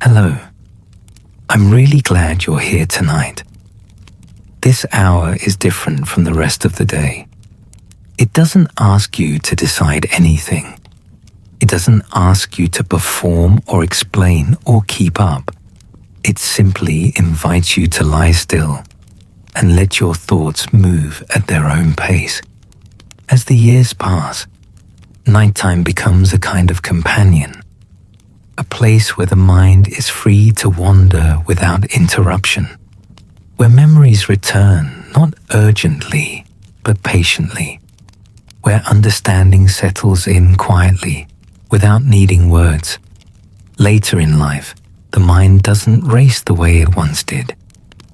Hello. I'm really glad you're here tonight. This hour is different from the rest of the day. It doesn't ask you to decide anything. It doesn't ask you to perform or explain or keep up. It simply invites you to lie still and let your thoughts move at their own pace. As the years pass, nighttime becomes a kind of companion, a place where the mind is free to wander without interruption, where memories return not urgently but patiently, where understanding settles in quietly without needing words. Later in life, the mind doesn't race the way it once did.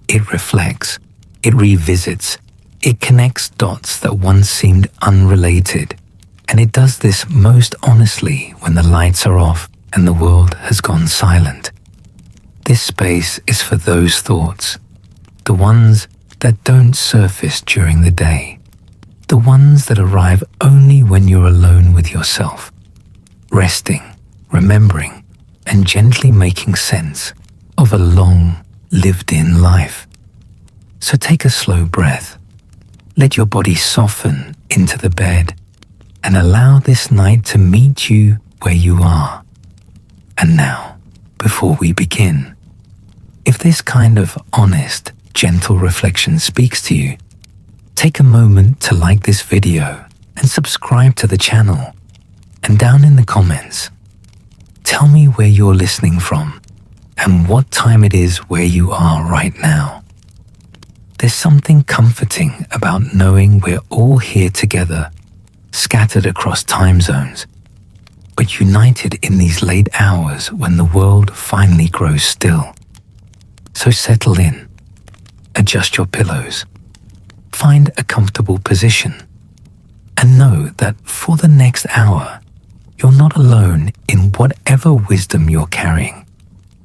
It reflects, it revisits, it connects dots that once seemed unrelated, and it does this most honestly when the lights are off and the world has gone silent. This space is for those thoughts, the ones that don't surface during the day, the ones that arrive only when you're alone with yourself, resting, remembering, and gently making sense of a long, lived-in life. So take a slow breath, let your body soften into the bed, and allow this night to meet you where you are. And now, before we begin, if this kind of honest, gentle reflection speaks to you, take a moment to like this video and subscribe to the channel. And down in the comments, tell me where you're listening from and what time it is where you are right now. There's something comforting about knowing we're all here together, scattered across time zones, but united in these late hours when the world finally grows still. So settle in, adjust your pillows, find a comfortable position, and know that for the next hour, you're not alone in whatever wisdom you're carrying,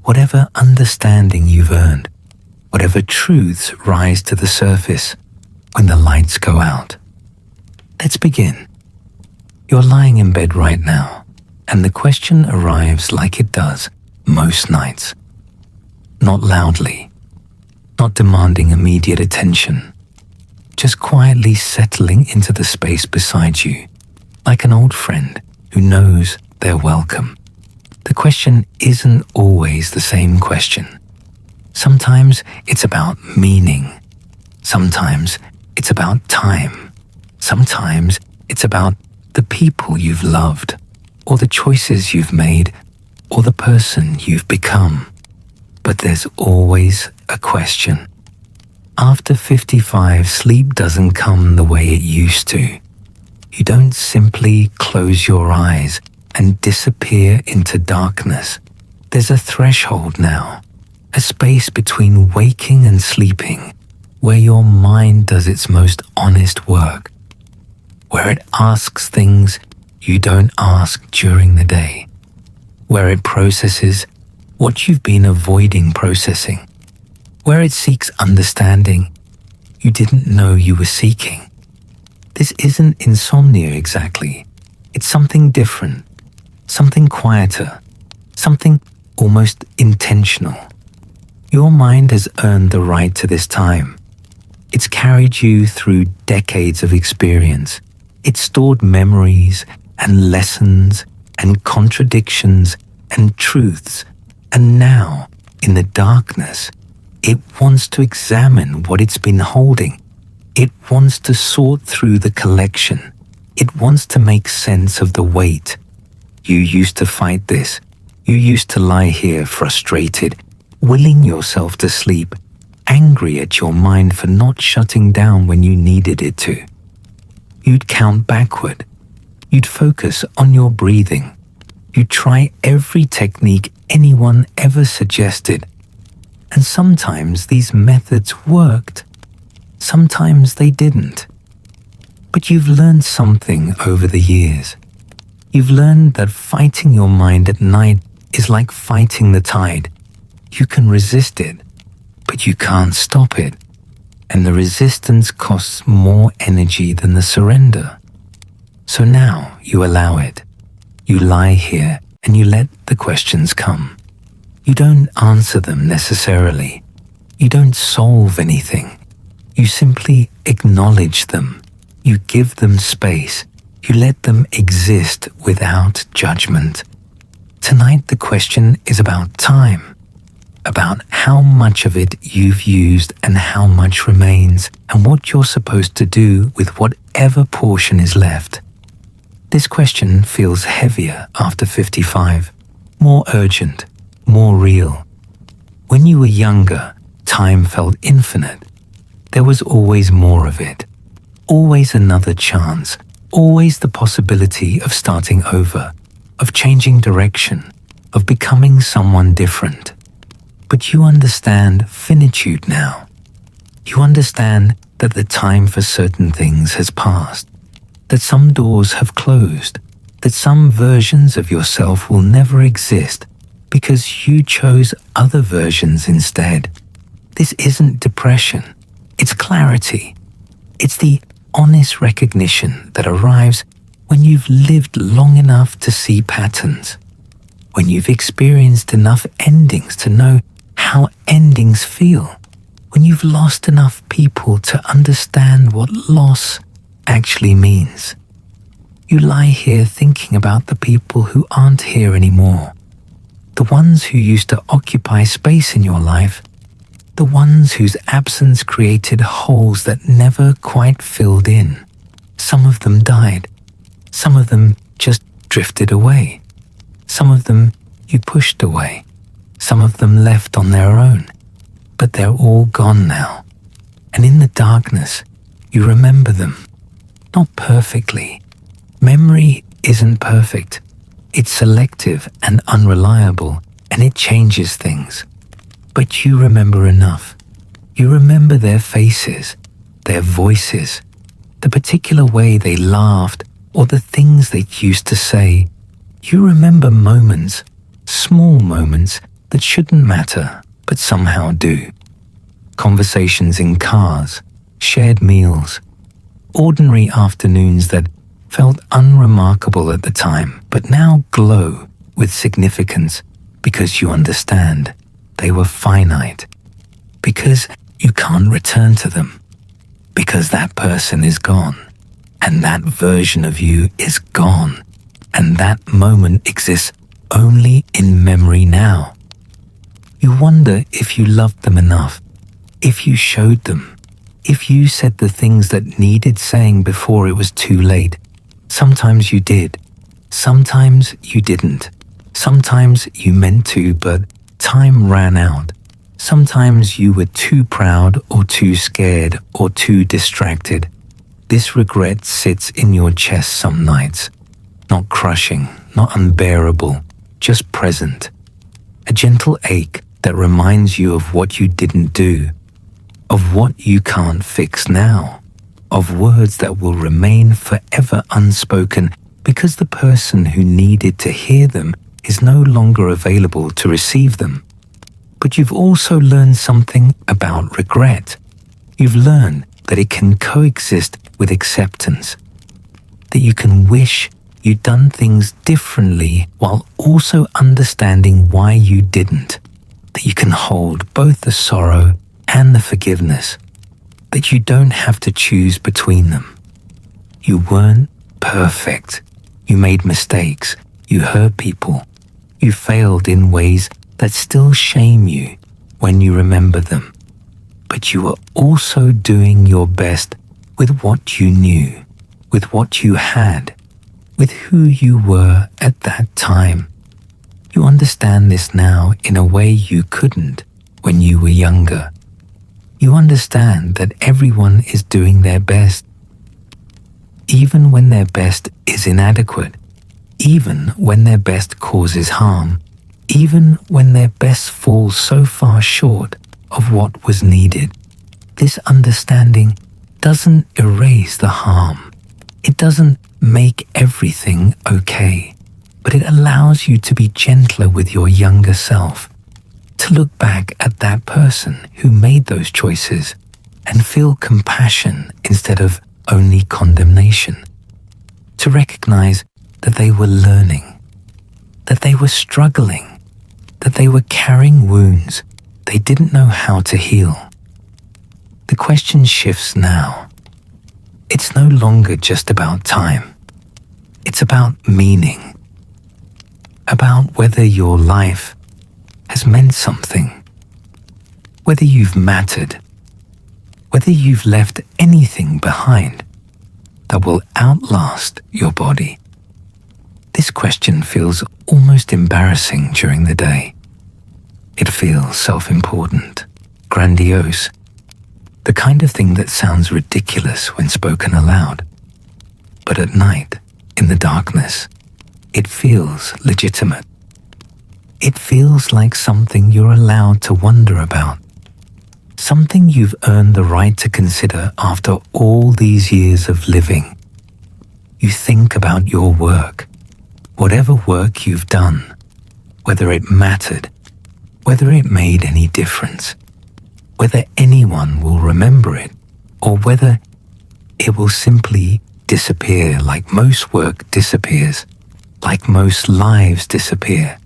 whatever understanding you've earned, whatever truths rise to the surface when the lights go out. Let's begin. You're lying in bed right now, and the question arrives like it does most nights. Not loudly, not demanding immediate attention, just quietly settling into the space beside you, like an old friend who knows they're welcome. The question isn't always the same question. Sometimes it's about meaning. Sometimes it's about time. Sometimes it's about the people you've loved, or the choices you've made, or the person you've become. But there's always a question. After 55, sleep doesn't come the way it used to. You don't simply close your eyes and disappear into darkness. There's a threshold now, a space between waking and sleeping, where your mind does its most honest work, where it asks things you don't ask during the day, where it processes what you've been avoiding processing, where it seeks understanding you didn't know you were seeking. This isn't insomnia exactly. It's something different, something quieter, something almost intentional. Your mind has earned the right to this time. It's carried you through decades of experience. It's stored memories and lessons and contradictions and truths. And now, in the darkness, it wants to examine what it's been holding. It wants to sort through the collection. It wants to make sense of the weight. You used to fight this. You used to lie here frustrated, willing yourself to sleep, angry at your mind for not shutting down when you needed it to. You'd count backward. You'd focus on your breathing. You'd try every technique anyone ever suggested. And sometimes these methods worked. Sometimes they didn't. But you've learned something over the years. You've learned that fighting your mind at night is like fighting the tide. You can resist it, but you can't stop it. And the resistance costs more energy than the surrender. So now you allow it. You lie here and you let the questions come. You don't answer them necessarily. You don't solve anything. You simply acknowledge them. You give them space. You let them exist without judgment. Tonight the question is about time, about how much of it you've used and how much remains, and what you're supposed to do with whatever portion is left. This question feels heavier after 55, more urgent, more real. When you were younger, time felt infinite. There was always more of it, always another chance, always the possibility of starting over, of changing direction, of becoming someone different. But you understand finitude now. You understand that the time for certain things has passed, that some doors have closed, that some versions of yourself will never exist because you chose other versions instead. This isn't depression, it's clarity. It's the honest recognition that arrives when you've lived long enough to see patterns, when you've experienced enough endings to know how endings feel, when you've lost enough people to understand what loss actually means. You lie here thinking about the people who aren't here anymore, the ones who used to occupy space in your life, the ones whose absence created holes that never quite filled in. Some of them died. Some of them just drifted away. Some of them you pushed away. Some of them left on their own. But they're all gone now. And in the darkness, you remember them. Not perfectly. Memory isn't perfect. It's selective and unreliable, and it changes things. But you remember enough. You remember their faces, their voices, the particular way they laughed, or the things they used to say. You remember moments, small moments that shouldn't matter, but somehow do. Conversations in cars, shared meals, ordinary afternoons that felt unremarkable at the time, but now glow with significance because you understand they were finite, because you can't return to them, because that person is gone, and that version of you is gone, and that moment exists only in memory now. You wonder if you loved them enough, if you showed them, if you said the things that needed saying before it was too late. Sometimes you did, sometimes you didn't, sometimes you meant to, but time ran out. Sometimes you were too proud or too scared or too distracted. This regret sits in your chest some nights, not crushing, not unbearable, just present. A gentle ache that reminds you of what you didn't do, of what you can't fix now, of words that will remain forever unspoken because the person who needed to hear them is no longer available to receive them. But you've also learned something about regret. You've learned that it can coexist with acceptance, that you can wish you'd done things differently while also understanding why you didn't, that you can hold both the sorrow and the forgiveness, that you don't have to choose between them. You weren't perfect. You made mistakes. You hurt people. You failed in ways that still shame you when you remember them. But you were also doing your best with what you knew, with what you had, with who you were at that time. You understand this now in a way you couldn't when you were younger. You understand that everyone is doing their best, even when their best is inadequate, even when their best causes harm, even when their best falls so far short of what was needed. This understanding doesn't erase the harm. It doesn't make everything okay, but it allows you to be gentler with your younger self, to look back at that person who made those choices and feel compassion instead of only condemnation, to recognize that they were learning, that they were struggling, that they were carrying wounds they didn't know how to heal. The question shifts now. It's no longer just about time. It's about meaning. About whether your life has meant something. Whether you've mattered. Whether you've left anything behind that will outlast your body. This question feels almost embarrassing during the day. It feels self-important, grandiose, the kind of thing that sounds ridiculous when spoken aloud. But at night, in the darkness, it feels legitimate. It feels like something you're allowed to wonder about. Something you've earned the right to consider after all these years of living. You think about your work, whatever work you've done, whether it mattered, whether it made any difference, whether anyone will remember it, or whether it will simply disappear like most work disappears, like most lives disappear,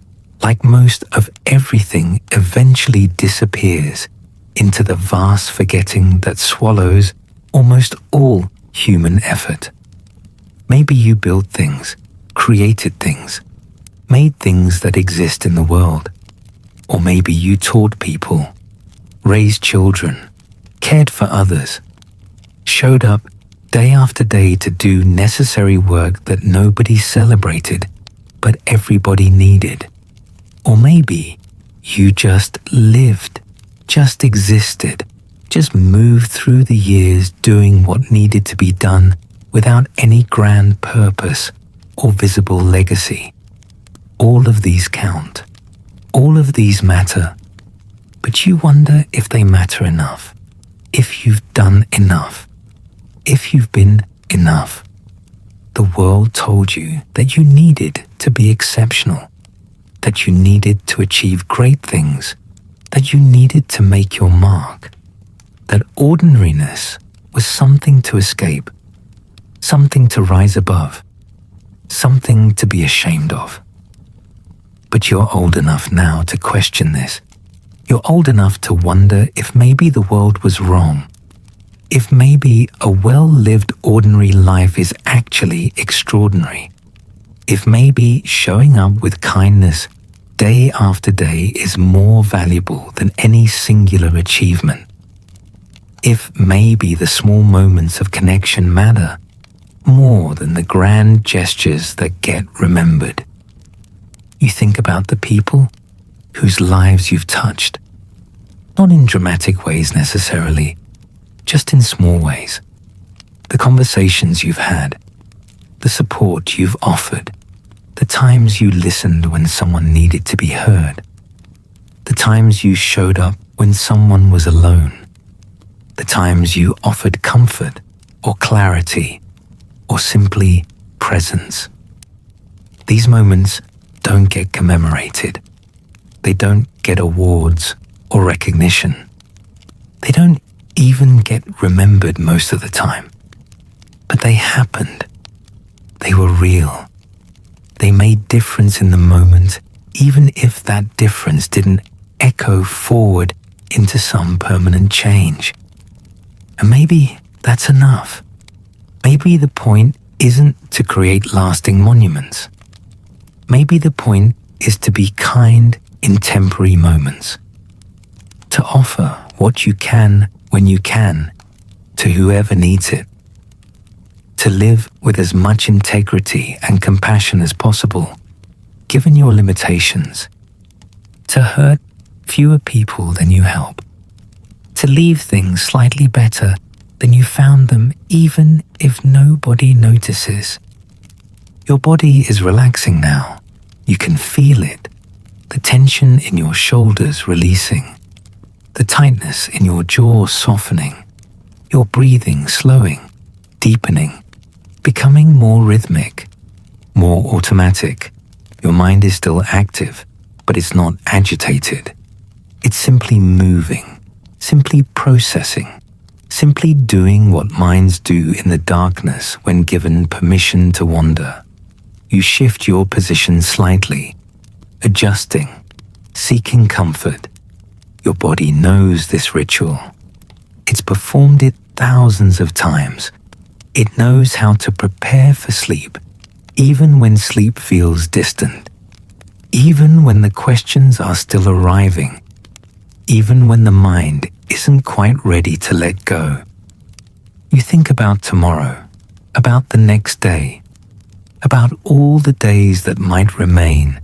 like most of everything eventually disappears into the vast forgetting that swallows almost all human effort. Maybe you built things, created things, made things that exist in the world. Or maybe you taught people, raised children, cared for others, showed up day after day to do necessary work that nobody celebrated, but everybody needed. Or maybe you just lived, just existed, just moved through the years doing what needed to be done without any grand purpose or visible legacy. All of these count. All of these matter. But you wonder if they matter enough, if you've done enough, if you've been enough. The world told you that you needed to be exceptional, that you needed to achieve great things, that you needed to make your mark, that ordinariness was something to escape, something to rise above, something to be ashamed of. But you're old enough now to question this. You're old enough to wonder if maybe the world was wrong, if maybe a well-lived ordinary life is actually extraordinary, if maybe showing up with kindness day after day is more valuable than any singular achievement, if maybe the small moments of connection matter more than the grand gestures that get remembered. You think about the people whose lives you've touched, not in dramatic ways necessarily, just in small ways. The conversations you've had, the support you've offered, the times you listened when someone needed to be heard, the times you showed up when someone was alone, the times you offered comfort or clarity or simply presence. These moments don't get commemorated. They don't get awards or recognition. They don't even get remembered most of the time. But they happened. They were real. They made difference in the moment, even if that difference didn't echo forward into some permanent change. And maybe that's enough. Maybe the point isn't to create lasting monuments. Maybe the point is to be kind in temporary moments. To offer what you can when you can to whoever needs it. To live with as much integrity and compassion as possible, given your limitations. To hurt fewer people than you help. To leave things slightly better than you found them, even if nobody notices. Your body is relaxing now. You can feel it. The tension in your shoulders releasing. The tightness in your jaw softening. Your breathing slowing, deepening, becoming more rhythmic, more automatic. Your mind is still active, but it's not agitated. It's simply moving, simply processing, simply doing what minds do in the darkness when given permission to wander. You shift your position slightly, adjusting, seeking comfort. Your body knows this ritual. It's performed it thousands of times. It knows how to prepare for sleep, even when sleep feels distant, even when the questions are still arriving, even when the mind isn't quite ready to let go. You think about tomorrow, about the next day, about all the days that might remain.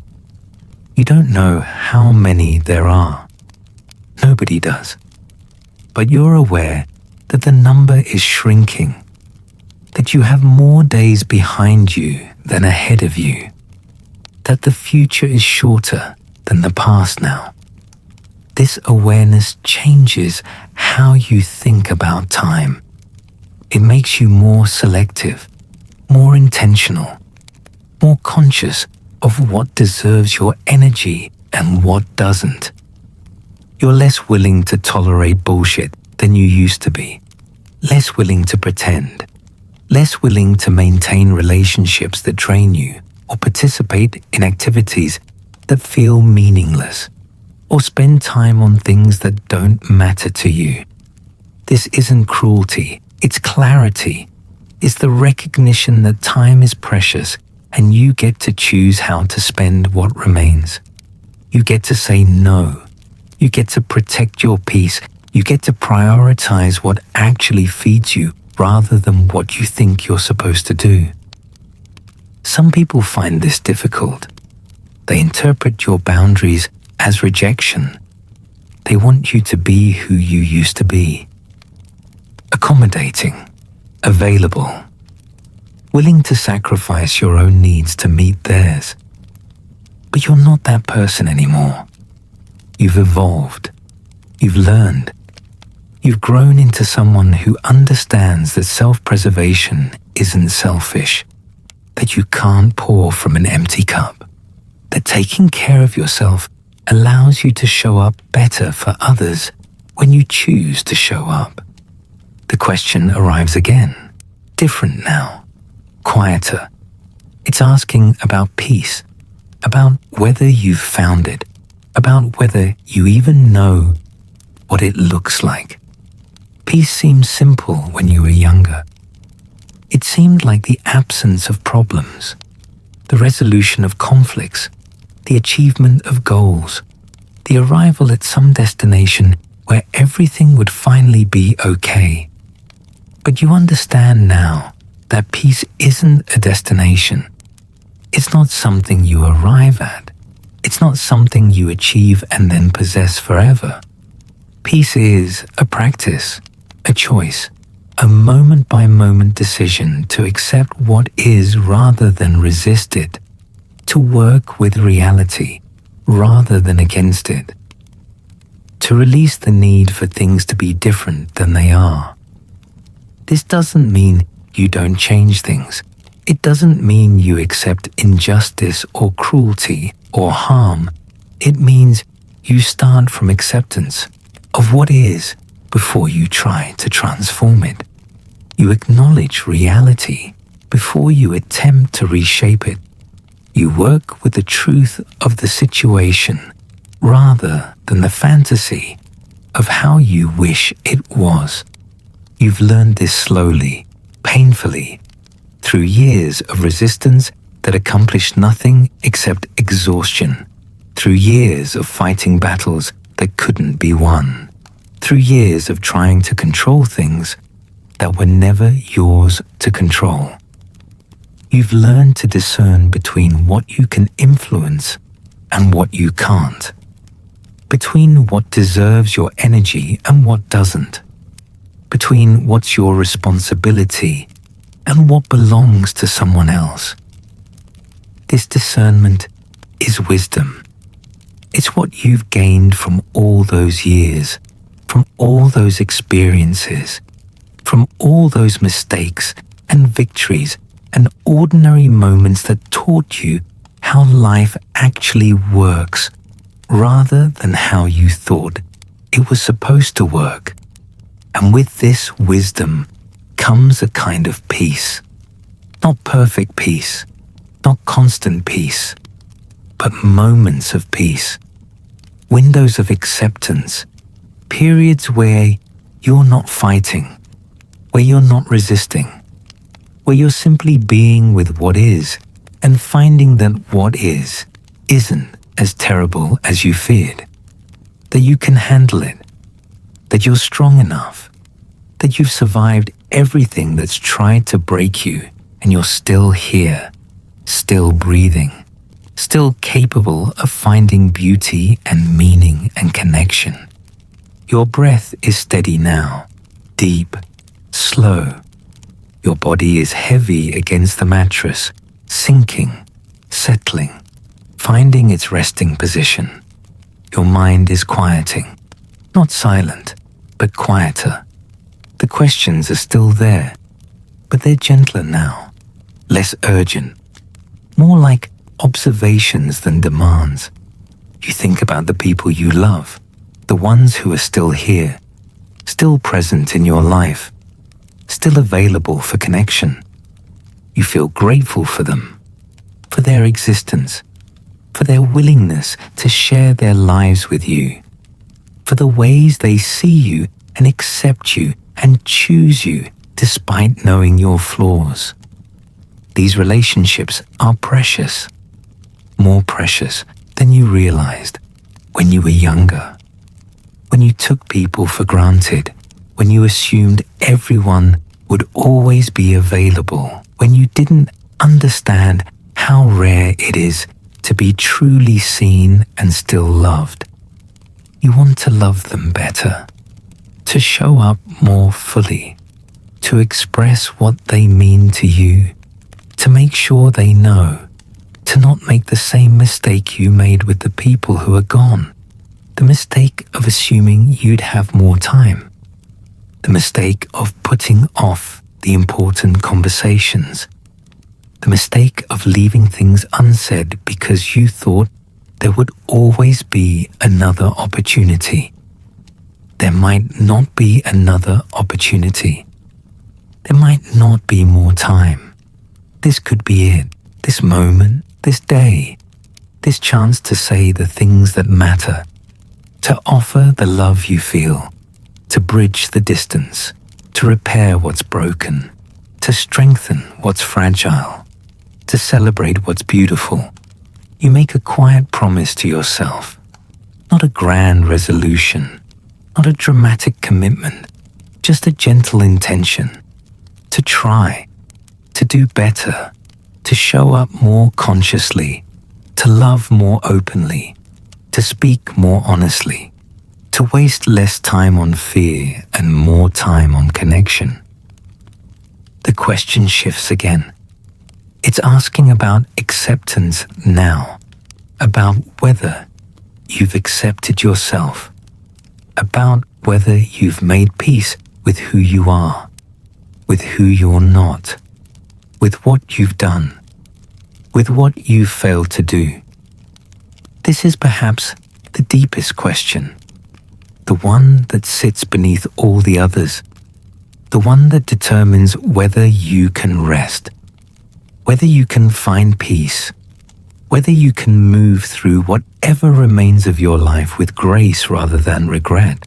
You don't know how many there are. Nobody does. But you're aware that the number is shrinking, that you have more days behind you than ahead of you, that the future is shorter than the past now. This awareness changes how you think about time. It makes you more selective, more intentional, more conscious of what deserves your energy and what doesn't. You're less willing to tolerate bullshit than you used to be, less willing to pretend, less willing to maintain relationships that drain you or participate in activities that feel meaningless or spend time on things that don't matter to you. This isn't cruelty, it's clarity. It's the recognition that time is precious and you get to choose how to spend what remains. You get to say no. You get to protect your peace. You get to prioritize what actually feeds you rather than what you think you're supposed to do. Some people find this difficult. They interpret your boundaries as rejection. They want you to be who you used to be. Accommodating, available, willing to sacrifice your own needs to meet theirs. But you're not that person anymore. You've evolved. You've learned. You've grown into someone who understands that self-preservation isn't selfish, that you can't pour from an empty cup, that taking care of yourself allows you to show up better for others when you choose to show up. The question arrives again, different now, quieter. It's asking about peace, about whether you've found it, about whether you even know what it looks like. Peace seemed simple when you were younger. It seemed like the absence of problems, the resolution of conflicts, the achievement of goals, the arrival at some destination where everything would finally be okay. But you understand now that peace isn't a destination. It's not something you arrive at. It's not something you achieve and then possess forever. Peace is a practice, a choice, a moment-by-moment decision to accept what is rather than resist it, to work with reality rather than against it, to release the need for things to be different than they are. This doesn't mean you don't change things. It doesn't mean you accept injustice or cruelty or harm. It means you start from acceptance of what is before you try to transform it. You acknowledge reality before you attempt to reshape it. You work with the truth of the situation rather than the fantasy of how you wish it was. You've learned this slowly, painfully, through years of resistance that accomplished nothing except exhaustion, through years of fighting battles that couldn't be won, through years of trying to control things that were never yours to control. You've learned to discern between what you can influence and what you can't, between what deserves your energy and what doesn't, between what's your responsibility and what belongs to someone else. This discernment is wisdom. It's what you've gained from all those years, from all those experiences, from all those mistakes and victories and ordinary moments that taught you how life actually works rather than how you thought it was supposed to work. And with this wisdom comes a kind of peace. Not perfect peace, not constant peace, but moments of peace. windows of acceptance, periods where you're not fighting, where you're not resisting, where you're simply being with what is and finding that what is isn't as terrible as you feared, that you can handle it, that you're strong enough, that you've survived everything that's tried to break you and you're still here, still breathing, still capable of finding beauty and meaning and connection. Your breath is steady now, deep, slow. Your body is heavy against the mattress, sinking, settling, finding its resting position. Your mind is quieting, not silent, but quieter. The questions are still there, but they're gentler now, less urgent, more like observations than demands. You think about the people you love, the ones who are still here, still present in your life, still available for connection. You feel grateful for them, for their existence, for their willingness to share their lives with you, for the ways they see you and accept you and choose you despite knowing your flaws. These relationships are precious, more precious than you realized when you were younger, when you took people for granted, when you assumed everyone would always be available, when you didn't understand how rare it is to be truly seen and still loved. You want to love them better, to show up more fully, to express what they mean to you, to make sure they know, to not make the same mistake you made with the people who are gone, the mistake of assuming you'd have more time, the mistake of putting off the important conversations, the mistake of leaving things unsaid because you thought there would always be another opportunity. There might not be another opportunity. There might not be more time. This could be it, this moment, this day, this chance to say the things that matter, to offer the love you feel, to bridge the distance, to repair what's broken, to strengthen what's fragile, to celebrate what's beautiful. You make a quiet promise to yourself, not a grand resolution, not a dramatic commitment, just a gentle intention, to try, to do better, to show up more consciously, to love more openly, to speak more honestly, to waste less time on fear and more time on connection. The question shifts again. It's asking about acceptance now, about whether you've accepted yourself, about whether you've made peace with who you are, with who you're not, with what you've done, with what you've failed to do. This is perhaps the deepest question, the one that sits beneath all the others, the one that determines whether you can rest, whether you can find peace, whether you can move through whatever remains of your life with grace rather than regret.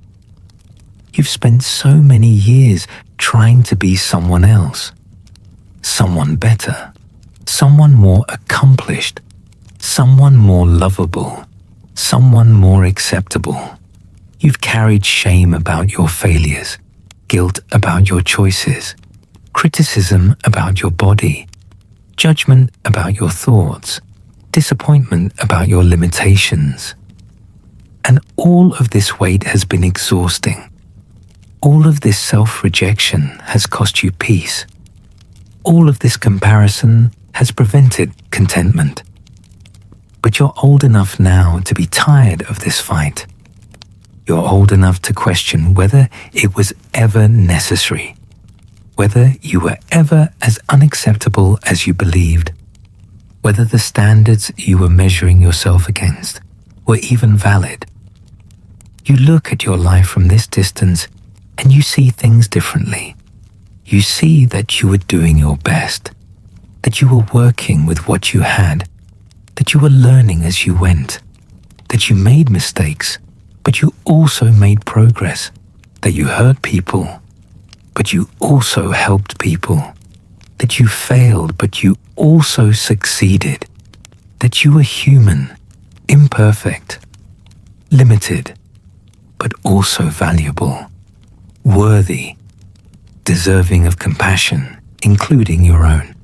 You've spent so many years trying to be someone else, someone better, someone more accomplished, someone more lovable, someone more acceptable. You've carried shame about your failures, guilt about your choices, criticism about your body, judgment about your thoughts, disappointment about your limitations. And all of this weight has been exhausting. All of this self-rejection has cost you peace. All of this comparison has prevented contentment. But you're old enough now to be tired of this fight. You're old enough to question whether it was ever necessary, whether you were ever as unacceptable as you believed, whether the standards you were measuring yourself against were even valid. You look at your life from this distance and you see things differently. You see that you were doing your best, that you were working with what you had, that you were learning as you went. that you made mistakes, but you also made progress, that you hurt people, but you also helped people, that you failed, but you also succeeded, that you were human, imperfect, limited, but also valuable, worthy, deserving of compassion, including your own.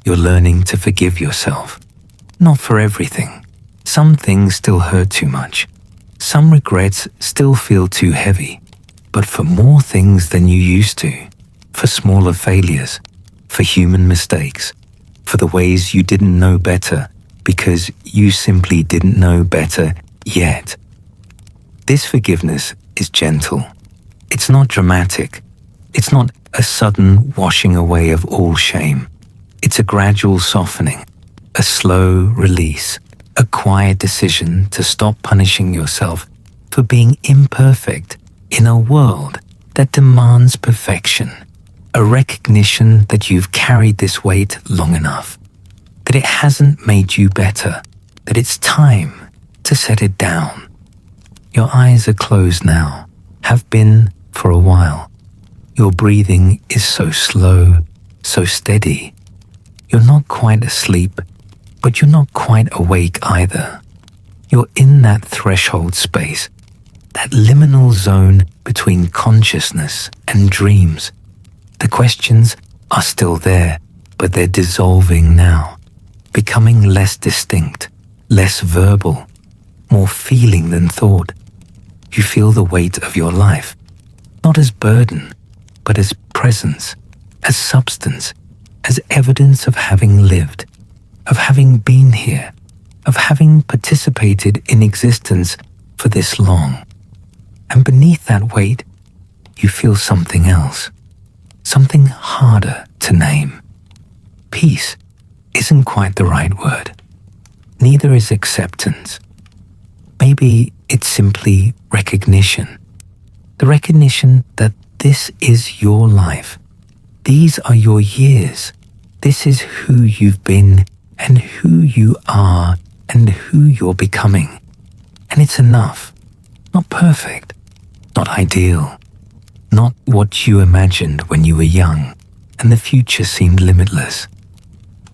You're learning to forgive yourself, not for everything. Some things still hurt too much. Some regrets still feel too heavy, but for more things than you used to, for smaller failures, for human mistakes, for the ways you didn't know better because you simply didn't know better yet. This forgiveness is gentle. It's not dramatic. It's not a sudden washing away of all shame. It's a gradual softening, a slow release, a quiet decision to stop punishing yourself for being imperfect in a world that demands perfection, a recognition that you've carried this weight long enough, that it hasn't made you better, that it's time to set it down. Your eyes are closed now, have been for a while. Your breathing is so slow, so steady. You're not quite asleep, but you're not quite awake either. You're in that threshold space, that liminal zone between consciousness and dreams. The questions are still there, but they're dissolving now, becoming less distinct, less verbal, more feeling than thought. You feel the weight of your life, not as burden, but as presence, as substance, as evidence of having lived, of having been here, of having participated in existence for this long. And beneath that weight, you feel something else, something harder to name. Peace isn't quite the right word. Neither is acceptance. Maybe it's simply recognition. The recognition that this is your life. These are your years. This is who you've been and who you are and who you're becoming. And it's enough. Not perfect. Not ideal. Not what you imagined when you were young and the future seemed limitless.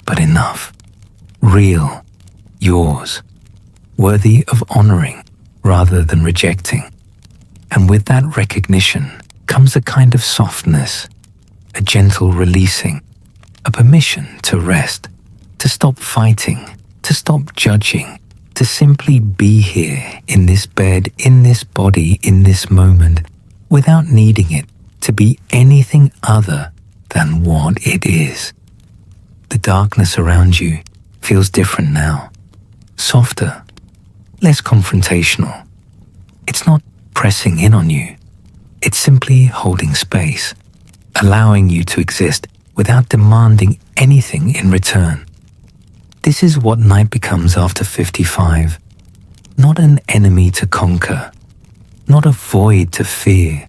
But enough. Real. Yours. Worthy of honoring rather than rejecting. And with that recognition comes a kind of softness, a gentle releasing, a permission to rest, to stop fighting, to stop judging, to simply be here in this bed, in this body, in this moment, without needing it to be anything other than what it is. The darkness around you feels different now, softer, less confrontational. It's not pressing in on you. It's simply holding space, allowing you to exist without demanding anything in return. This is what night becomes after 55. Not an enemy to conquer, not a void to fear,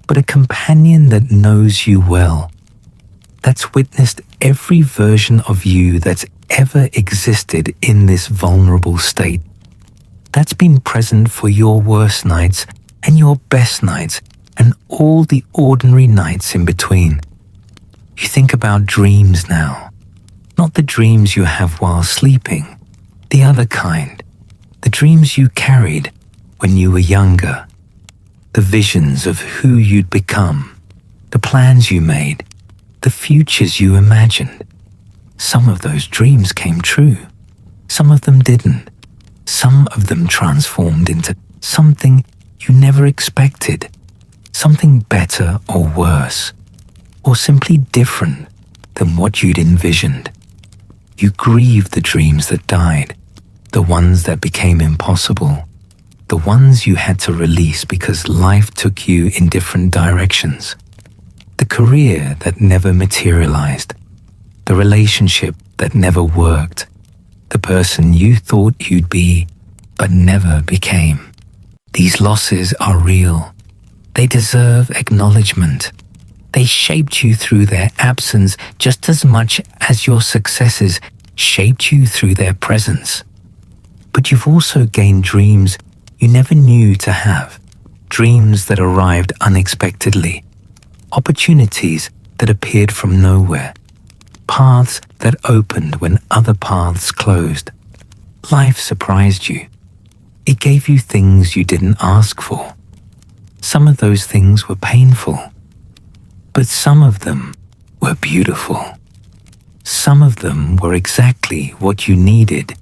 but a companion that knows you well, that's witnessed every version of you that's ever existed in this vulnerable state, that's been present for your worst nights and your best nights and all the ordinary nights in between. You think about dreams now, not the dreams you have while sleeping, the other kind, the dreams you carried when you were younger, the visions of who you'd become, the plans you made, the futures you imagined. Some of those dreams came true, some of them didn't. Some of them transformed into something you never expected, something better or worse, or simply different than what you'd envisioned. You grieved the dreams that died, the ones that became impossible, the ones you had to release because life took you in different directions, the career that never materialized, the relationship that never worked, the person you thought you'd be, but never became. These losses are real. They deserve acknowledgement. They shaped you through their absence just as much as your successes shaped you through their presence. But you've also gained dreams you never knew to have, dreams that arrived unexpectedly, opportunities that appeared from nowhere, paths that opened when other paths closed. Life surprised you. It gave you things you didn't ask for. Some of those things were painful, but some of them were beautiful. Some of them were exactly what you needed,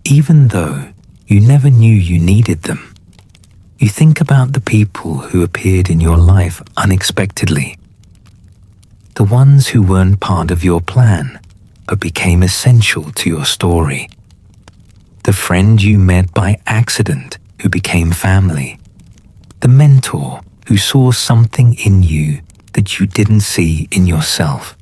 even though you never knew you needed them. You think about the people who appeared in your life unexpectedly, the ones who weren't part of your plan but became essential to your story. The friend you met by accident who became family. The mentor who saw something in you that you didn't see in yourself.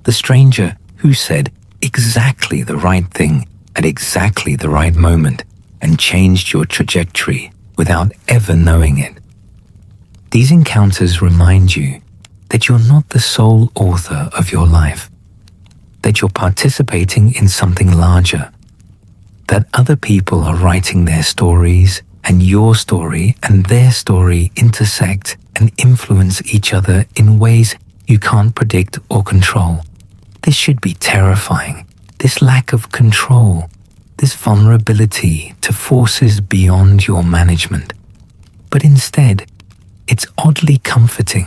The stranger who said exactly the right thing at exactly the right moment and changed your trajectory without ever knowing it. These encounters remind you that you're not the sole author of your life, that you're participating in something larger, that other people are writing their stories and your story and their story intersect and influence each other in ways you can't predict or control. This should be terrifying. This lack of control, this vulnerability to forces beyond your management. But instead, it's oddly comforting.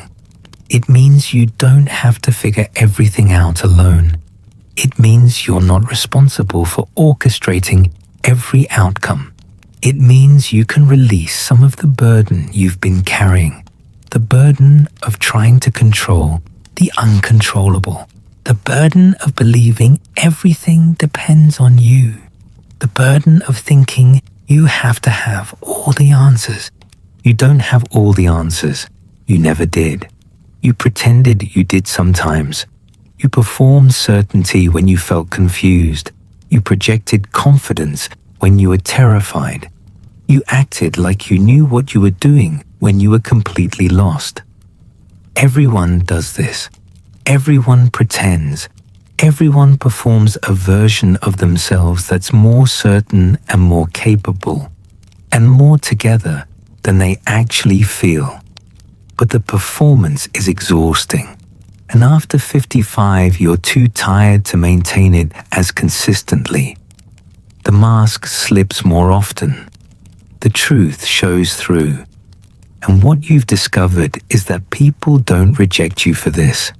It means you don't have to figure everything out alone. It means you're not responsible for orchestrating every outcome. It means you can release some of the burden you've been carrying, the burden of trying to control the uncontrollable, the burden of believing everything depends on you, the burden of thinking you have to have all the answers. You don't have all the answers. You never did. You pretended you did sometimes. You performed certainty when you felt confused. You projected confidence when you were terrified. You acted like you knew what you were doing when you were completely lost. Everyone does this. Everyone pretends. Everyone performs a version of themselves that's more certain and more capable and more together than they actually feel. But the performance is exhausting. And after 55, you're too tired to maintain it as consistently. The mask slips more often. The truth shows through. And what you've discovered is that people don't reject you for this.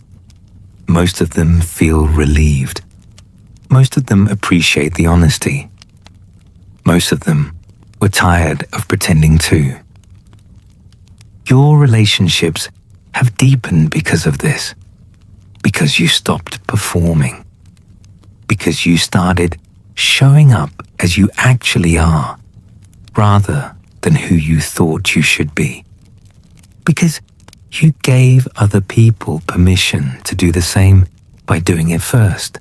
Most of them feel relieved. Most of them appreciate the honesty. Most of them were tired of pretending too. Your relationships have deepened because of this. Because you stopped performing. Because you started showing up as you actually are, rather than who you thought you should be. Because you gave other people permission to do the same by doing it first.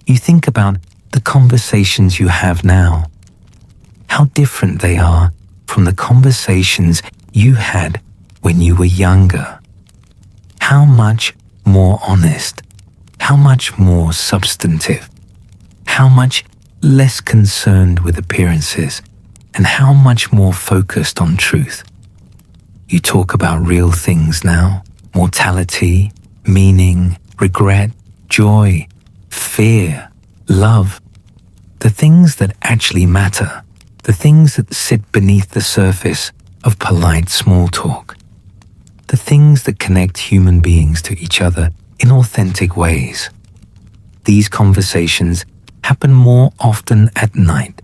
You think about the conversations you have now, how different they are from the conversations you had when you were younger. How much more honest, how much more substantive, how much less concerned with appearances, and how much more focused on truth. You talk about real things now: mortality, meaning, regret, joy, fear, love. The things that actually matter, the things that sit beneath the surface of polite small talk. The things that connect human beings to each other in authentic ways. These conversations happen more often at night,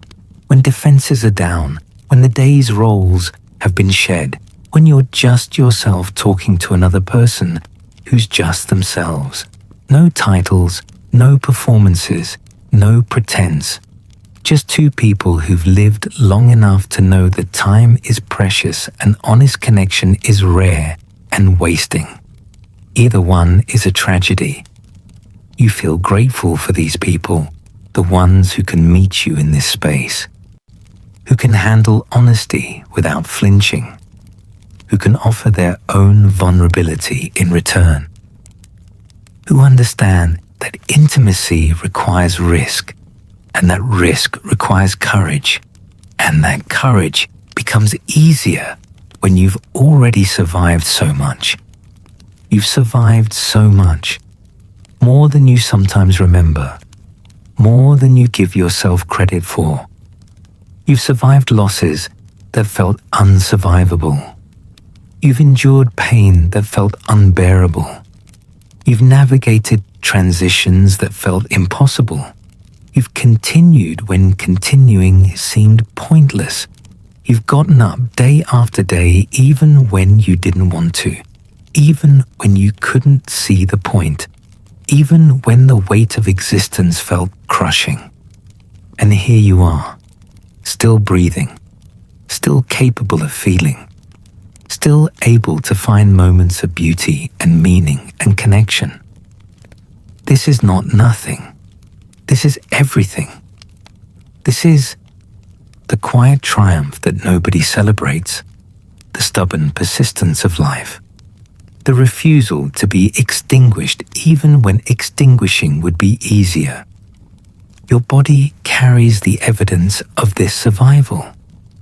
when defenses are down, when the day's roles have been shed, when you're just yourself talking to another person who's just themselves. No titles, no performances, no pretense. Just two people who've lived long enough to know that time is precious and honest connection is rare and wasting. Either one is a tragedy. You feel grateful for these people, the ones who can meet you in this space, who can handle honesty without flinching, who can offer their own vulnerability in return, who understand that intimacy requires risk, And that risk requires courage. And that courage becomes easier when you've already survived so much. You've survived so much. More than you sometimes remember. More than you give yourself credit for. You've survived losses that felt unsurvivable. You've endured pain that felt unbearable. You've navigated transitions that felt impossible. You've continued when continuing seemed pointless. You've gotten up day after day even when you didn't want to, even when you couldn't see the point, even when the weight of existence felt crushing. And here you are, still breathing, still capable of feeling, still able to find moments of beauty and meaning and connection. This is not nothing. This is everything. This is the quiet triumph that nobody celebrates, the stubborn persistence of life, the refusal to be extinguished even when extinguishing would be easier. Your body carries the evidence of this survival,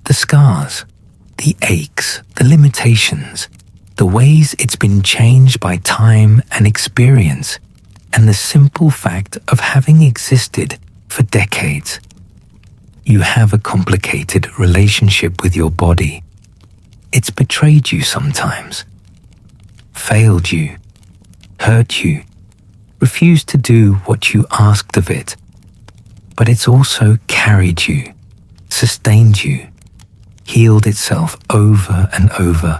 the scars, the aches, the limitations, the ways it's been changed by time and experience, and the simple fact of having existed for decades. You have a complicated relationship with your body. It's betrayed you sometimes, failed you, hurt you, refused to do what you asked of it. But it's also carried you, sustained you, healed itself over and over,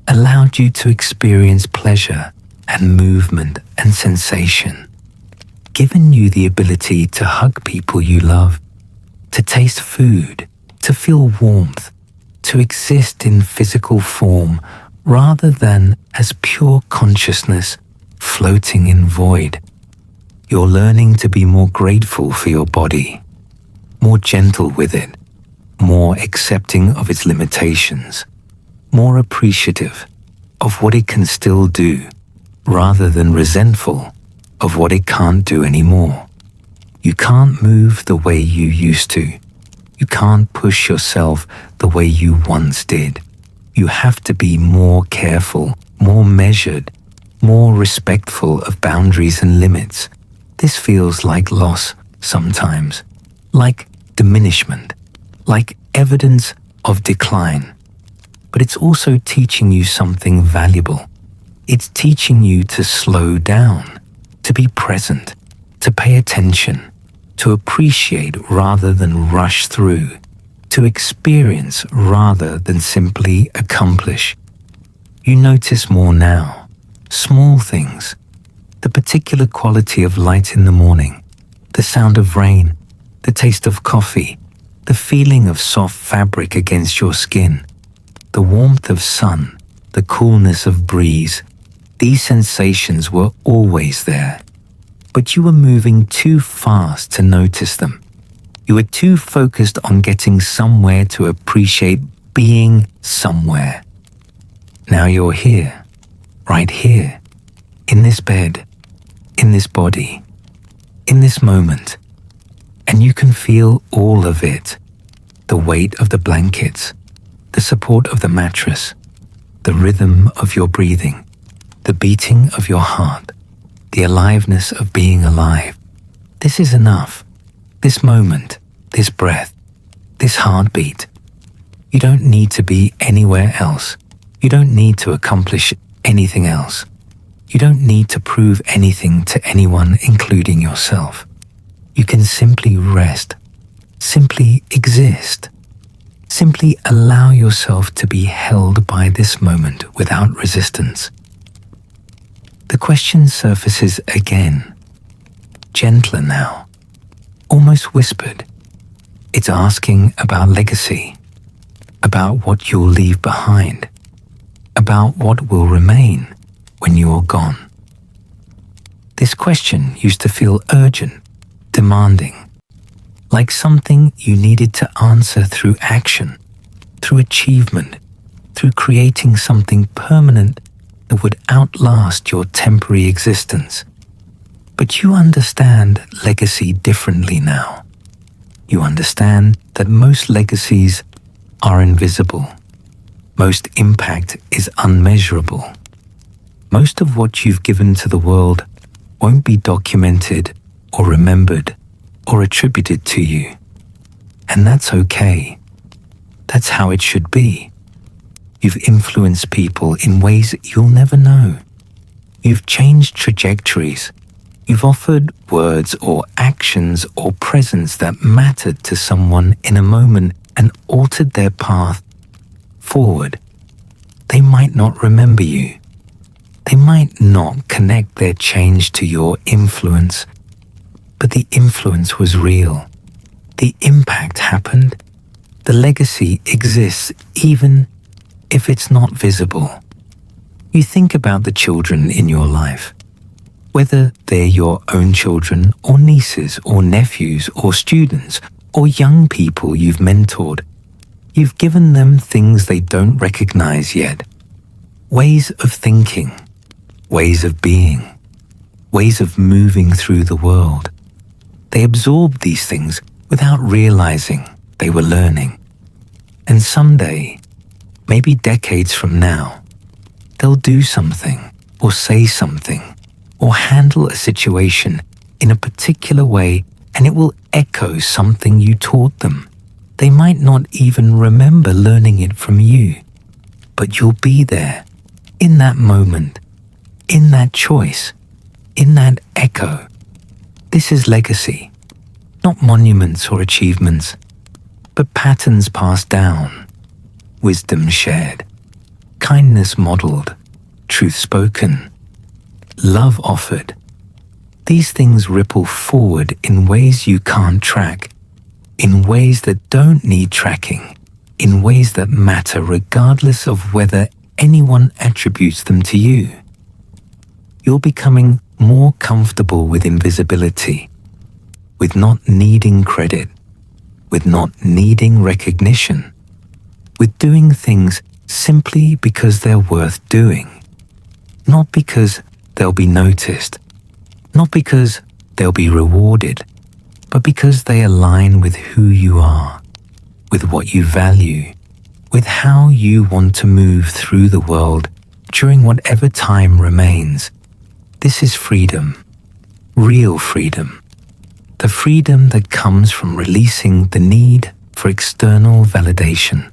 allowed you to experience pleasure and movement and sensation, given you the ability to hug people you love, to taste food, to feel warmth, to exist in physical form rather than as pure consciousness floating in void. You're learning to be more grateful for your body, more gentle with it, more accepting of its limitations, more appreciative of what it can still do, rather than resentful of what it can't do anymore. You can't move the way you used to. You can't push yourself the way you once did. You have to be more careful, more measured, more respectful of boundaries and limits. This feels like loss sometimes, like diminishment, like evidence of decline. But it's also teaching you something valuable. It's teaching you to slow down, to be present, to pay attention, to appreciate rather than rush through, to experience rather than simply accomplish. You notice more now, small things, the particular quality of light in the morning, the sound of rain, the taste of coffee, the feeling of soft fabric against your skin, the warmth of sun, the coolness of breeze. These sensations were always there, but you were moving too fast to notice them. You were too focused on getting somewhere to appreciate being somewhere. Now you're here, right here, in this bed, in this body, in this moment, and you can feel all of it, the weight of the blankets, the support of the mattress, the rhythm of your breathing, the beating of your heart, the aliveness of being alive. This is enough. This moment, this breath, this heartbeat. You don't need to be anywhere else. You don't need to accomplish anything else. You don't need to prove anything to anyone, including yourself. You can simply rest, simply exist, simply allow yourself to be held by this moment without resistance. The question surfaces again, gentler now, almost whispered. It's asking about legacy, about what you'll leave behind, about what will remain when you're gone. This question used to feel urgent, demanding, like something you needed to answer through action, through achievement, through creating something permanent that would outlast your temporary existence. But you understand legacy differently now. You understand that most legacies are invisible. Most impact is unmeasurable. Most of what you've given to the world won't be documented or remembered or attributed to you. And that's okay. That's how it should be. You've influenced people in ways you'll never know. You've changed trajectories. You've offered words or actions or presence that mattered to someone in a moment and altered their path forward. They might not remember you. They might not connect their change to your influence, but the influence was real. The impact happened. The legacy exists even if it's not visible. You think about the children in your life, whether they're your own children or nieces or nephews or students or young people you've mentored. You've given them things they don't recognize yet. Ways of thinking, ways of being, ways of moving through the world. They absorb these things without realizing they were learning. And someday, maybe decades from now, they'll do something or say something or handle a situation in a particular way, and it will echo something you taught them. They might not even remember learning it from you, but you'll be there, in that moment, in that choice, in that echo. This is legacy, not monuments or achievements, but patterns passed down, wisdom shared, kindness modeled, truth spoken, love offered. These things ripple forward in ways you can't track, in ways that don't need tracking, in ways that matter regardless of whether anyone attributes them to you. You're becoming more comfortable with invisibility, with not needing credit, with not needing recognition, with doing things simply because they're worth doing, not because they'll be noticed, not because they'll be rewarded, but because they align with who you are, with what you value, with how you want to move through the world during whatever time remains. This is freedom, real freedom, the freedom that comes from releasing the need for external validation,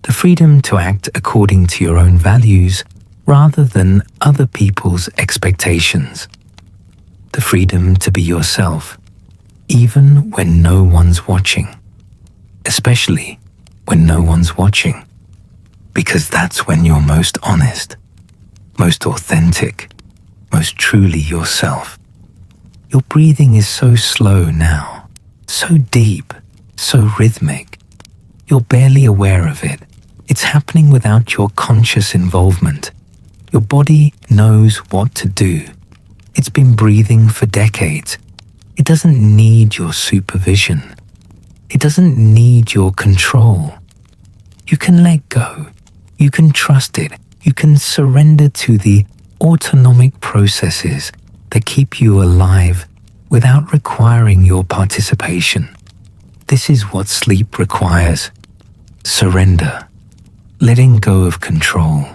the freedom to act according to your own values rather than other people's expectations, the freedom to be yourself, even when no one's watching, especially when no one's watching, because that's when you're most honest, most authentic, most truly yourself. Your breathing is so slow now, so deep, so rhythmic. You're barely aware of it. It's happening without your conscious involvement. Your body knows what to do. It's been breathing for decades. It doesn't need your supervision. It doesn't need your control. You can let go. You can trust it. You can surrender to the autonomic processes that keep you alive without requiring your participation. This is what sleep requires. Surrender. Letting go of control.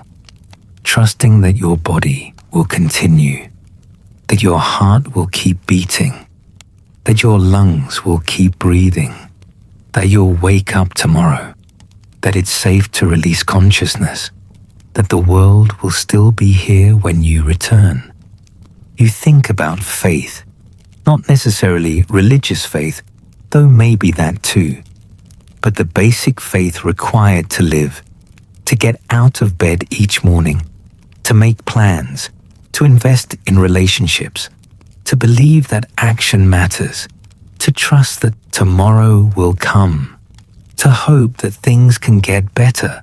Trusting that your body will continue. That your heart will keep beating. That your lungs will keep breathing. That you'll wake up tomorrow. That it's safe to release consciousness. That the world will still be here when you return. You think about faith, not necessarily religious faith, though maybe that too, but the basic faith required to live, to get out of bed each morning, to make plans, to invest in relationships, to believe that action matters, to trust that tomorrow will come, to hope that things can get better,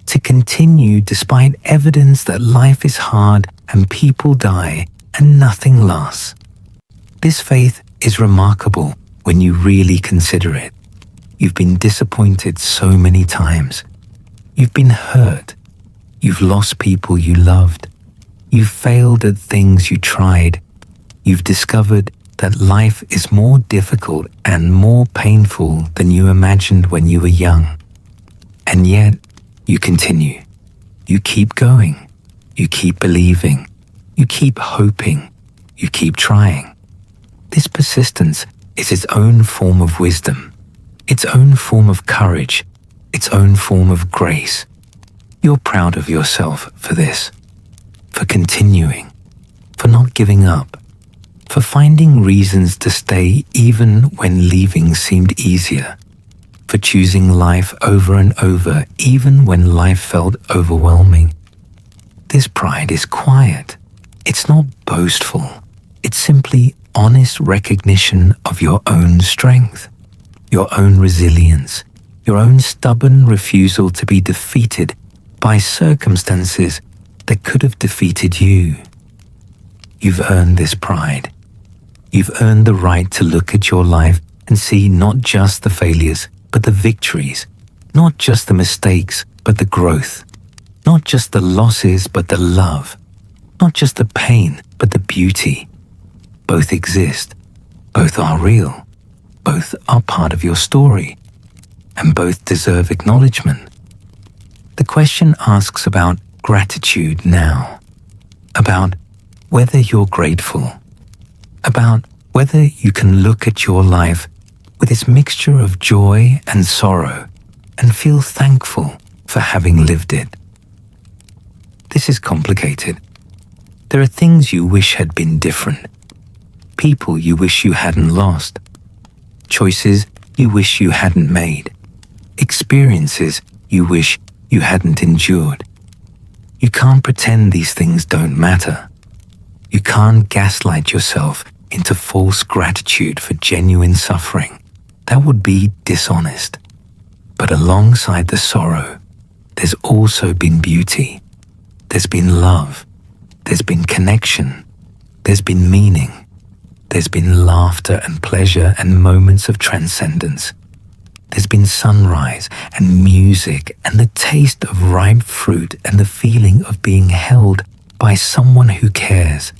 to continue despite evidence that life is hard and people die and nothing lasts. This faith is remarkable when you really consider it. You've been disappointed so many times. You've been hurt. You've lost people you loved. You've failed at things you tried. You've discovered that life is more difficult and more painful than you imagined when you were young. And yet, you continue. You keep going. You keep believing. You keep hoping. You keep trying. This persistence is its own form of wisdom, its own form of courage, its own form of grace. You're proud of yourself for this, for continuing, for not giving up, for finding reasons to stay even when leaving seemed easier, for choosing life over and over even when life felt overwhelming. This pride is quiet. It's not boastful. It's simply honest recognition of your own strength, your own resilience, your own stubborn refusal to be defeated by circumstances that could have defeated you. You've earned this pride. You've earned the right to look at your life and see not just the failures, but the victories, not just the mistakes, but the growth, not just the losses, but the love, not just the pain, but the beauty. Both exist, both are real, both are part of your story, and both deserve acknowledgement. The question asks about gratitude now, about whether you're grateful, about whether you can look at your life with its mixture of joy and sorrow and feel thankful for having lived it. This is complicated. There are things you wish had been different, people you wish you hadn't lost, choices you wish you hadn't made, experiences you wish you hadn't endured. You can't pretend these things don't matter. You can't gaslight yourself into false gratitude for genuine suffering. That would be dishonest. But alongside the sorrow, there's also been beauty. There's been love. There's been connection. There's been meaning. There's been laughter and pleasure and moments of transcendence. There's been sunrise and music and the taste of ripe fruit and the feeling of being held by someone who cares.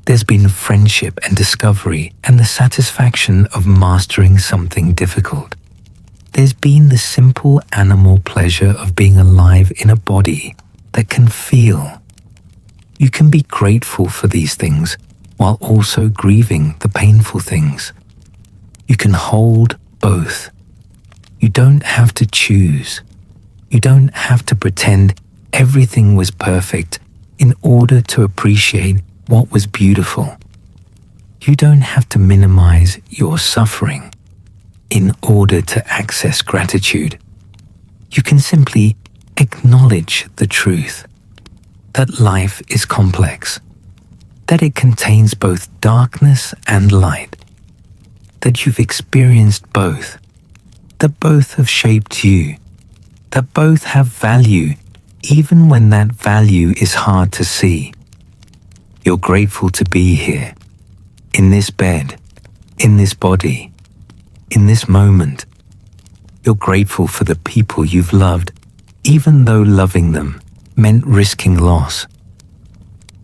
There's been friendship and discovery and the satisfaction of mastering something difficult. There's been the simple animal pleasure of being alive in a body that can feel. You can be grateful for these things while also grieving the painful things. You can hold both. You don't have to choose. You don't have to pretend everything was perfect in order to appreciate what was beautiful. You don't have to minimize your suffering in order to access gratitude. You can simply acknowledge the truth that life is complex, that it contains both darkness and light, that you've experienced both, that both have shaped you, that both have value even when that value is hard to see. You're grateful to be here, in this bed, in this body, in this moment. You're grateful for the people you've loved, even though loving them meant risking loss.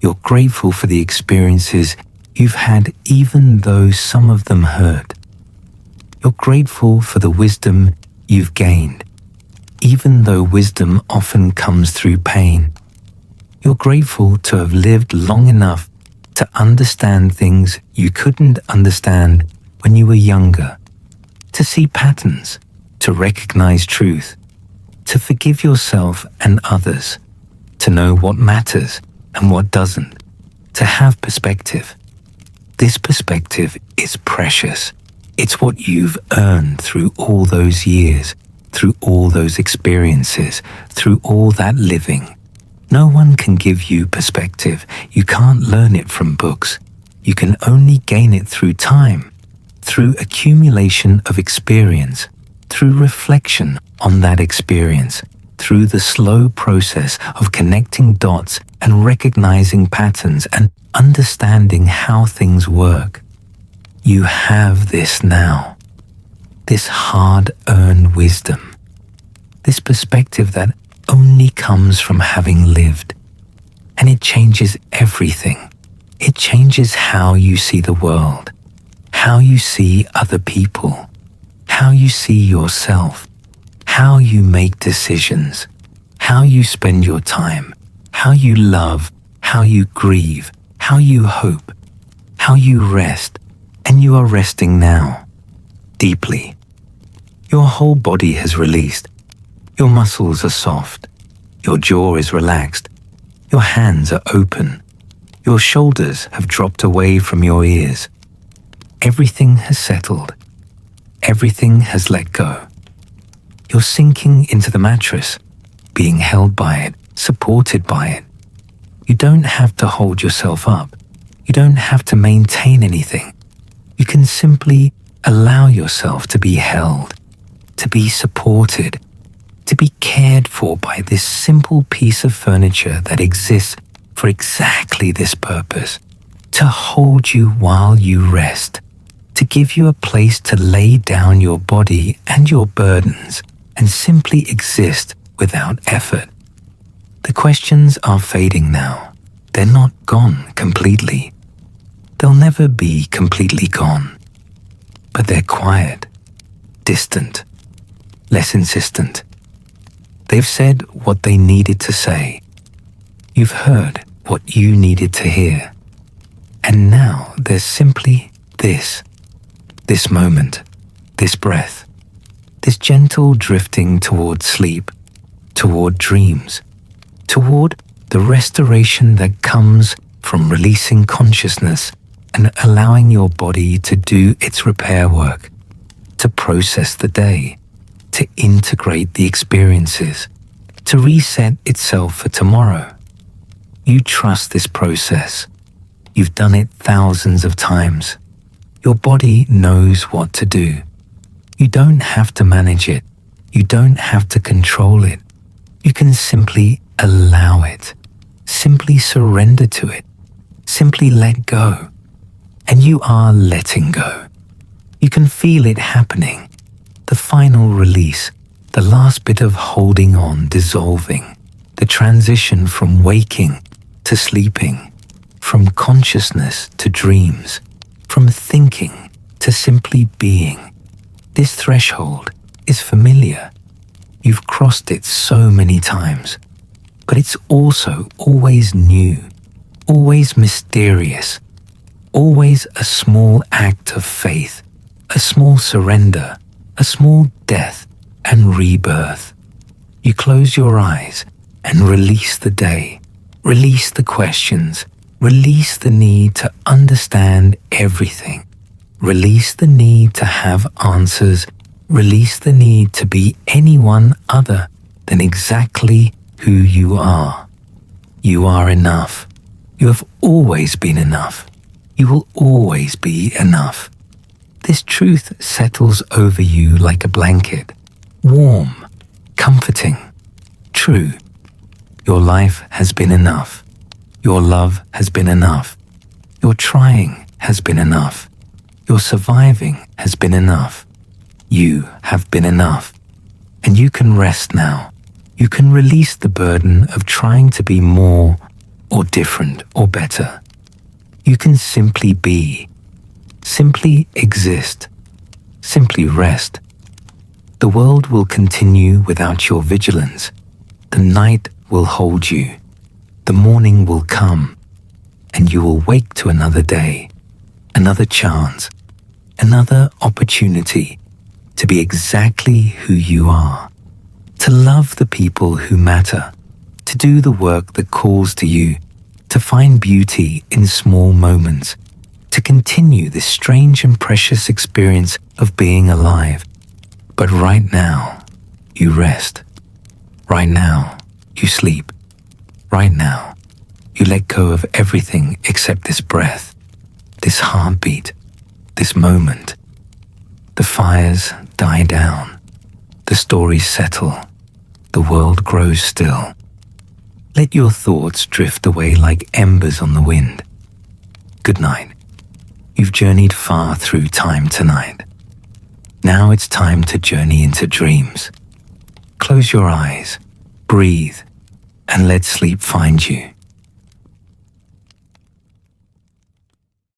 You're grateful for the experiences you've had, even though some of them hurt. You're grateful for the wisdom you've gained, even though wisdom often comes through pain. You're grateful to have lived long enough to understand things you couldn't understand when you were younger, to see patterns, to recognize truth, to forgive yourself and others, to know what matters and what doesn't, to have perspective. This perspective is precious. It's what you've earned through all those years, through all those experiences, through all that living. No one can give you perspective. You can't learn it from books. You can only gain it through time, through accumulation of experience, through reflection on that experience, through the slow process of connecting dots and recognizing patterns and understanding how things work. You have this now, this hard-earned wisdom, this perspective that only comes from having lived. And it changes everything. It changes how you see the world. how you see other people, how you see yourself, how you make decisions, how you spend your time, how you love, how you grieve, how you hope, how you rest, and you are resting now, deeply. Your whole body has released. Your muscles are soft. Your jaw is relaxed. Your hands are open. Your shoulders have dropped away from your ears. Everything has settled. Everything has let go. You're sinking into the mattress, being held by it, supported by it. You don't have to hold yourself up. You don't have to maintain anything. You can simply allow yourself to be held, to be supported, to be cared for by this simple piece of furniture that exists for exactly this purpose, to hold you while you rest, to give you a place to lay down your body and your burdens and simply exist without effort. The questions are fading now. They're not gone completely. They'll never be completely gone. But they're quiet, distant, less insistent. They've said what they needed to say. You've heard what you needed to hear. And now there's simply this moment, this breath, this gentle drifting toward sleep, toward dreams, toward the restoration that comes from releasing consciousness and allowing your body to do its repair work, to process the day, to integrate the experiences, to reset itself for tomorrow. You trust this process. You've done it thousands of times. Your body knows what to do. You don't have to manage it. You don't have to control it. You can simply allow it. Simply surrender to it. Simply let go. And you are letting go. You can feel it happening. The final release, the last bit of holding on dissolving, the transition from waking to sleeping, from consciousness to dreams, from thinking to simply being. This threshold is familiar. You've crossed it so many times, but it's also always new, always mysterious, always a small act of faith, a small surrender, a small death and rebirth. You close your eyes and release the day, release the questions, release the need to understand everything, release the need to have answers, release the need to be anyone other than exactly who you are. You are enough. You have always been enough. You will always be enough. This truth settles over you like a blanket, warm, comforting, true. Your life has been enough. Your love has been enough. Your trying has been enough. Your surviving has been enough. You have been enough. And you can rest now. You can release the burden of trying to be more or different or better. You can simply be, simply exist, simply rest. The world will continue without your vigilance. The night will hold you. The morning will come, and you will wake to another day, another chance, another opportunity to be exactly who you are, to love the people who matter, to do the work that calls to you, to find beauty in small moments, to continue this strange and precious experience of being alive. But right now, you rest. Right now, you sleep. Right now, you let go of everything except this breath, this heartbeat, this moment. The fires die down. The stories settle. The world grows still. Let your thoughts drift away like embers on the wind. Good night. You've journeyed far through time tonight. Now it's time to journey into dreams. Close your eyes, breathe, and let sleep find you.